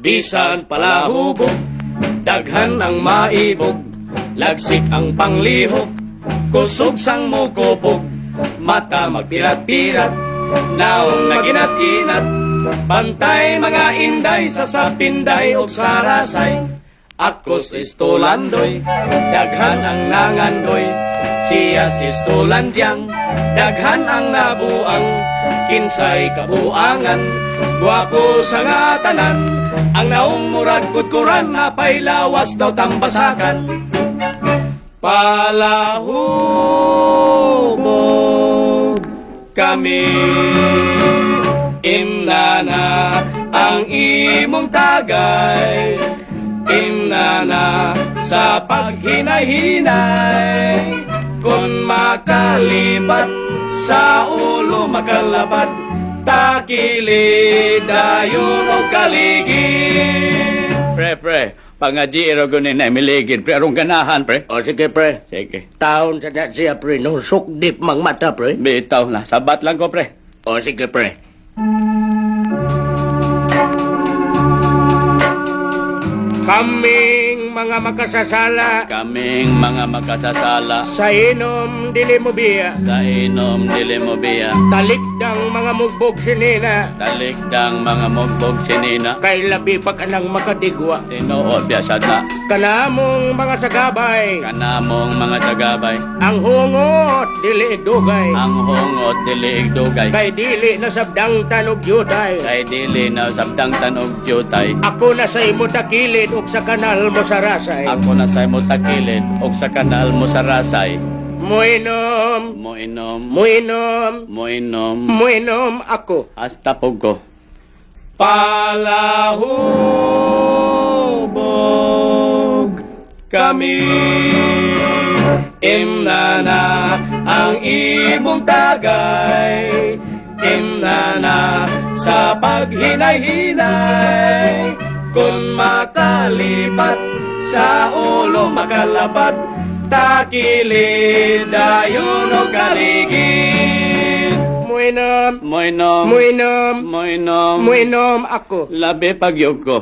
bisan palahubog, daghan ang maibog, lagsik ang panglihok, kusog sang mukupog, mata magpirat-pirat, naong naginat-inat, bantay mga inday sa sapinday o sarasay. Akos istolandoy, daghan ang nangandoy, siya si stolandyang, daghan ang nabuang, kinsay kabuangan, guwapo sa ngatanan, ang naong murag kutkuran na pailawas daw tambasakan. Palahubog kami, imnana ang imong tagay, imnana sa paghinay-hinay, kung makalipat sa ulo makalabat, takili dayon o kaligi. Pre, pangaji erogonin na miligid, pre, arong ganahan, pre. O sige pre, Sige. taon sa na siya pre, nung sukdip mang mata pre. Bitaw na, sabat lang ko, pre. O sige pre. Kaming mga makasasala Kaming mga makasasala sa inom dili mo biya, sa inom dili mo biya, talikdang mga mugbog sinina, talikdang mga mugbog sinina, kay labi pa ka nang makadigwa. tinuod biasa na, Kanamong mga sagabay, kanamong mga sagabay, ang hungot dili dugay, ang hungot dili igdugay, kay dili na sabdang tanog yuday. kay dili na sabdang tanog jutay. Ako na sa imo takilid ug sa kanal mo sa rasay. Ako na sa imo takilid, og sa kanal mo sa rasay, Muinom, moinom, muinom, moinom, muinom ako. hasta pugko. Palahubog kami, imnana ang imong tagay, imnana sa paghinay-hinay, kung makalipat sa ulo makalabat, takili dayon o kaligi. Muinom, Moinom, muinom, moinom, muinom ako. labi pagyog ko.